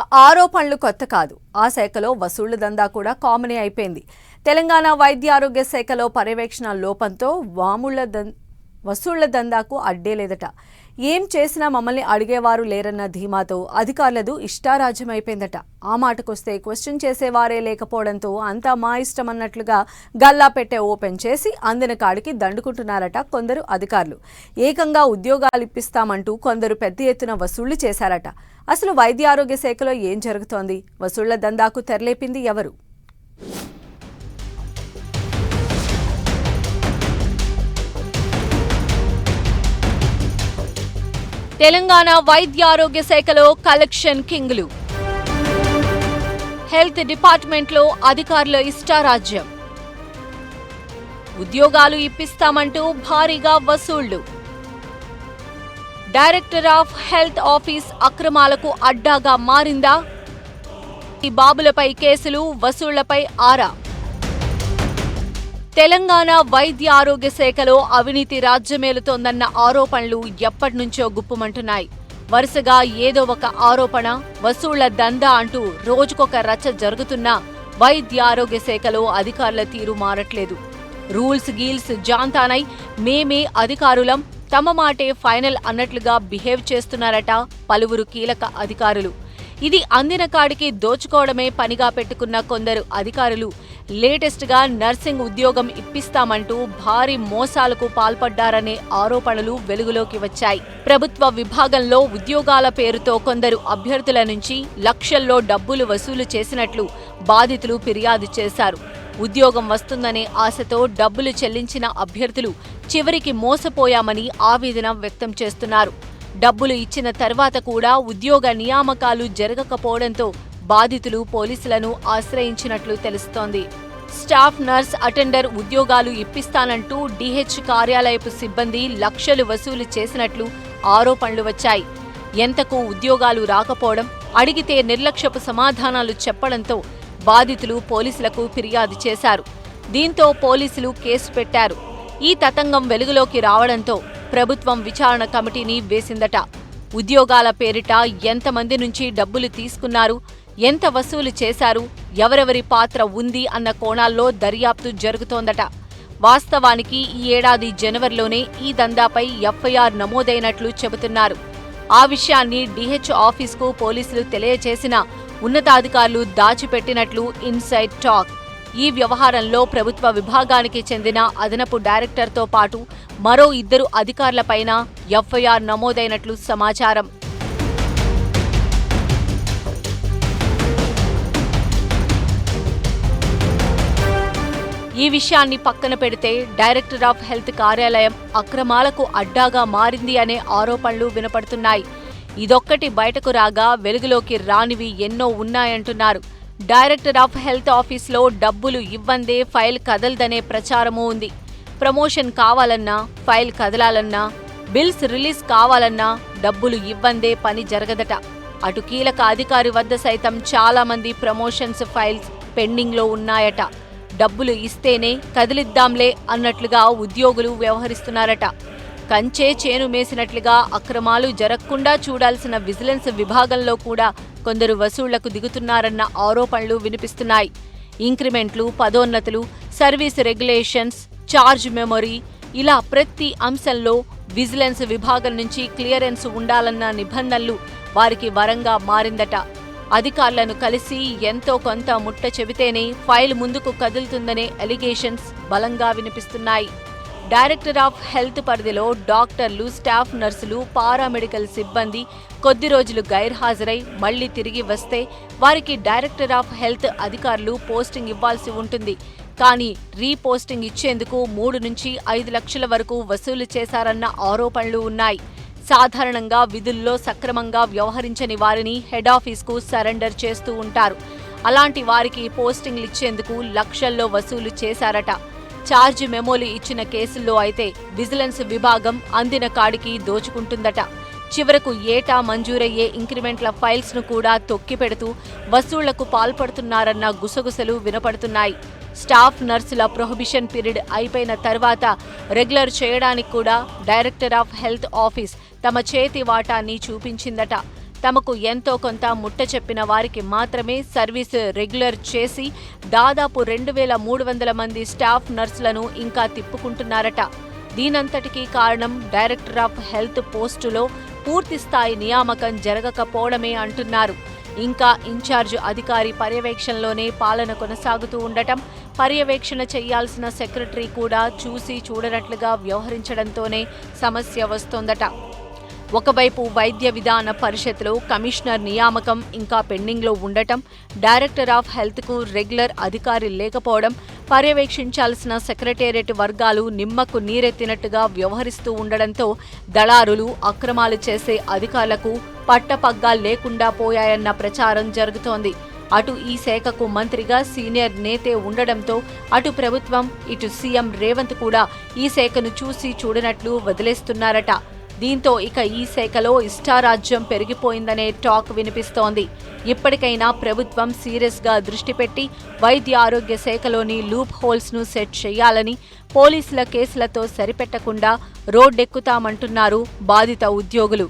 ఆరోపణలు కొత్త కాదు. ఆ శాఖలో వసూళ్ల దందా కూడా కామనే అయిపోయింది. తెలంగాణ వైద్య ఆరోగ్య శాఖలో పర్యవేక్షణ లోపంతో వసూళ్ల దందాకు అడ్డే లేదట. ఏం చేసినా మమ్మల్ని అడిగేవారు లేరన్న ధీమాతో అధికారులదు ఇష్టారాజ్యమైపోయిందట. ఆ మాటకొస్తే క్వశ్చన్ చేసేవారే లేకపోవడంతో అంతా మా ఇష్టమన్నట్లుగా గల్లా పెట్టే ఓపెన్ చేసి అందిన కాడికి దండుకుంటున్నారట కొందరు అధికారులు. ఏకంగా ఉద్యోగాలు ఇప్పిస్తామంటూ కొందరు పెద్ద ఎత్తున వసూళ్లు చేశారట. అసలు వైద్య ఆరోగ్య శాఖలో ఏం జరుగుతోంది? వసూళ్ల దందాకు తెరలేపింది ఎవరు? తెలంగాణ వైద్య ఆరోగ్య శాఖలో కలెక్షన్ కింగ్లు. హెల్త్ డిపార్ట్మెంట్లో అధికారుల ఇష్టారాజ్యం. ఉద్యోగాలు ఇప్పిస్తామంటూ భారీగా వసూళ్లు. డైరెక్టర్ ఆఫ్ హెల్త్ ఆఫీస్ అక్రమాలకు అడ్డాగా మారిందా? ఈ బాబులపై కేసులు, వసూళ్లపై ఆరా. తెలంగాణ వైద్య ఆరోగ్య శాఖలో అవినీతి రాజ్యమేలుతోందన్న ఆరోపణలు ఎప్పటినుంచో గుప్పుమంటున్నాయి. వరుసగా ఏదో ఒక ఆరోపణ, వసూళ్ల దందా అంటూ రోజుకొక రచ్చ జరుగుతున్నా వైద్య ఆరోగ్య శాఖలో అధికారుల తీరు మారట్లేదు. రూల్స్ గీల్స్ జాంతానై మేమే అధికారులం, తమ మాటే ఫైనల్ అన్నట్లుగా బిహేవ్ చేస్తున్నారట పలువురు కీలక అధికారులు. ఇది అందిన కాడికి దోచుకోవడమే పనిగా పెట్టుకున్న కొందరు అధికారులు లేటెస్ట్ గా నర్సింగ్ ఉద్యోగం ఇప్పిస్తామంటూ భారీ మోసాలకు పాల్పడ్డారనే ఆరోపణలు వెలుగులోకి వచ్చాయి. ప్రభుత్వ విభాగంలో ఉద్యోగాల పేరుతో కొందరు అభ్యర్థుల నుంచి లక్షల్లో డబ్బులు వసూలు చేసినట్లు బాధితులు ఫిర్యాదు చేశారు. ఉద్యోగం వస్తుందనే ఆశతో డబ్బులు చెల్లించిన అభ్యర్థులు చివరికి మోసపోయామని ఆవేదన వ్యక్తం చేస్తున్నారు. డబ్బులు ఇచ్చిన తర్వాత కూడా ఉద్యోగ నియామకాలు జరగకపోవడంతో బాధితులు పోలీసులను ఆశ్రయించినట్లు తెలుస్తోంది. స్టాఫ్ నర్స్, అటెండర్ ఉద్యోగాలు ఇప్పిస్తానంటూ డిహెచ్ కార్యాలయపు సిబ్బంది లక్షలు వసూలు చేసినట్లు ఆరోపణలు వచ్చాయి. ఎంతకు ఉద్యోగాలు రాకపోవడం, అడిగితే నిర్లక్ష్యపు సమాధానాలు చెప్పడంతో బాధితులు పోలీసులకు ఫిర్యాదు చేశారు. దీంతో పోలీసులు కేసు పెట్టారు. ఈ తతంగం వెలుగులోకి రావడంతో ప్రభుత్వం విచారణ కమిటీని వేసిందట. ఉద్యోగాల పేరిట ఎంతమంది నుంచి డబ్బులు తీసుకున్నారు, ఎంత వసూలు చేశారు, ఎవరెవరి పాత్ర ఉంది అన్న కోణాల్లో దర్యాప్తు జరుగుతోందట. వాస్తవానికి ఈ ఏడాది జనవరిలోనే ఈ దందాపై ఎఫ్ఐఆర్ నమోదైనట్లు చెబుతున్నారు. ఆ విషయాన్ని డిహెచ్ ఆఫీస్కు పోలీసులు తెలియచేసినా ఉన్నతాధికారులు దాచిపెట్టినట్లు ఇన్సైడ్ టాక్. ఈ వ్యవహారంలో ప్రభుత్వ విభాగానికి చెందిన అదనపు డైరెక్టర్తో పాటు మరో 2 అధికారులపైన ఎఫ్ఐఆర్ నమోదైనట్లు సమాచారం. ఈ విషయాన్ని పక్కన పెడితే డైరెక్టర్ ఆఫ్ హెల్త్ కార్యాలయం అక్రమాలకు అడ్డాగా మారింది అనే ఆరోపణలు వినపడుతున్నాయి. ఇదొక్కటి బయటకు రాగా వెలుగులోకి రానివి ఎన్నో ఉన్నాయంటున్నారు. డైరెక్టర్ ఆఫ్ హెల్త్ ఆఫీస్లో డబ్బులు ఇవ్వందే ఫైల్ కదలదనే ప్రచారమూ ఉంది. ప్రమోషన్ కావాలన్నా, ఫైల్ కదలాలన్నా, బిల్స్ రిలీజ్ కావాలన్నా డబ్బులు ఇవ్వందే పని జరగదట. అటు కీలక అధికారి వద్ద సైతం చాలా మంది ప్రమోషన్స్ ఫైల్స్ పెండింగ్లో ఉన్నాయట. డబ్బులు ఇస్తేనే కదిలిద్దాంలే అన్నట్లుగా ఉద్యోగులు వ్యవహరిస్తున్నారట. కంచే చేను మేసినట్లుగా అక్రమాలు జరగకుండా చూడాల్సిన విజిలెన్స్ విభాగంలో కూడా కొందరు వసూళ్లకు దిగుతున్నారన్న ఆరోపణలు వినిపిస్తున్నాయి. ఇంక్రిమెంట్లు, పదోన్నతులు, సర్వీస్ రెగ్యులేషన్స్, చార్జ్ మెమొరీ ఇలా ప్రతి అంశంలో విజిలెన్స్ విభాగం నుంచి క్లియరెన్స్ ఉండాలన్న నిబంధనలు వారికి వరంగా మారిందట. అధికారులను కలిసి ఎంతో కొంత ముట్ట చెబితేనే ఫైల్ ముందుకు కదులుతుందనే ఎలిగేషన్స్ బలంగా వినిపిస్తున్నాయి. డైరెక్టర్ ఆఫ్ హెల్త్ పరిధిలో డాక్టర్లు, స్టాఫ్ నర్సులు, పారామెడికల్ సిబ్బంది కొద్ది రోజులు గైర్హాజరై మళ్లీ తిరిగి వస్తే వారికి డైరెక్టర్ ఆఫ్ హెల్త్ అధికారులు పోస్టింగ్ ఇవ్వాల్సి ఉంటుంది. కానీ రీపోస్టింగ్ ఇచ్చేందుకు 3 నుంచి 5 లక్షల వరకు వసూలు చేశారన్న ఆరోపణలు ఉన్నాయి. సాధారణంగా విధుల్లో సక్రమంగా వ్యవహరించని వారిని హెడ్ ఆఫీస్కు సరెండర్ చేస్తూ ఉంటారు. అలాంటి వారికి పోస్టింగ్లు ఇచ్చేందుకు లక్షల్లో వసూలు చేశారట. ఛార్జ్ మెమోలు ఇచ్చిన కేసుల్లో అయితే విజిలెన్స్ విభాగం అందిన కాడికి దోచుకుంటుందట. చివరకు ఏటా మంజూరయ్యే ఇంక్రిమెంట్ల ఫైల్స్ ను కూడా తొక్కిపెడుతూ వసూళ్లకు పాల్పడుతున్నారన్న గుసగుసలు వినపడుతున్నాయి. స్టాఫ్ నర్సుల ప్రొహిబిషన్ పీరియడ్ అయిపోయిన తర్వాత రెగ్యులర్ చేయడానికి కూడా డైరెక్టర్ ఆఫ్ హెల్త్ ఆఫీస్ తమ చేతి వాటాన్ని చూపించిందట. తమకు ఎంతో కొంత ముట్ట చెప్పిన వారికి మాత్రమే సర్వీసు రెగ్యులర్ చేసి దాదాపు 2,300 మంది స్టాఫ్ నర్సులను ఇంకా తిప్పుకుంటున్నారట. దీనంతటికీ కారణం డైరెక్టర్ ఆఫ్ హెల్త్ పోస్టులో పూర్తిస్థాయి నియామకం జరగకపోవడమే అంటున్నారు. ఇంకా ఇన్ఛార్జ్ అధికారి పర్యవేక్షణలోనే పాలన కొనసాగుతూ ఉండటం, పర్యవేక్షణ చేయాల్సిన సెక్రటరీ కూడా చూసి చూడనట్లుగా వ్యవహరించడంతోనే సమస్య వస్తోందట. ఒకవైపు వైద్య విధాన పరిషత్లో కమిషనర్ నియామకం ఇంకా పెండింగ్లో ఉండటం, డైరెక్టర్ ఆఫ్ హెల్త్కు రెగ్యులర్ అధికారి లేకపోవడం, పర్యవేక్షించాల్సిన సెక్రటేరియట్ వర్గాలు నిమ్మకు నీరెత్తినట్టుగా వ్యవహరిస్తూ ఉండడంతో దళారులు, అక్రమాలు చేసే అధికారులకు పట్టపగ్గా లేకుండా పోయాయన్న ప్రచారం జరుగుతోంది. అటు ఈ శాఖకు మంత్రిగా సీనియర్ నేతే ఉండడంతో అటు ప్రభుత్వం, ఇటు సీఎం రేవంత్ కూడా ఈ శాఖను చూసి చూడనట్లు వదిలేస్తున్నారట. దీంతో ఇక ఈ శాఖలో ఇష్టారాజ్యం పెరిగిపోయిందనే టాక్ వినిపిస్తోంది. ఇప్పటికైనా ప్రభుత్వం సీరియస్గా దృష్టి పెట్టి వైద్య ఆరోగ్య శాఖలోని లూప్ హోల్స్ ను సెట్ చేయాలని, పోలీసుల కేసులతో సరిపెట్టకుండా రోడ్డెక్కుతామంటున్నారు బాధిత ఉద్యోగులు.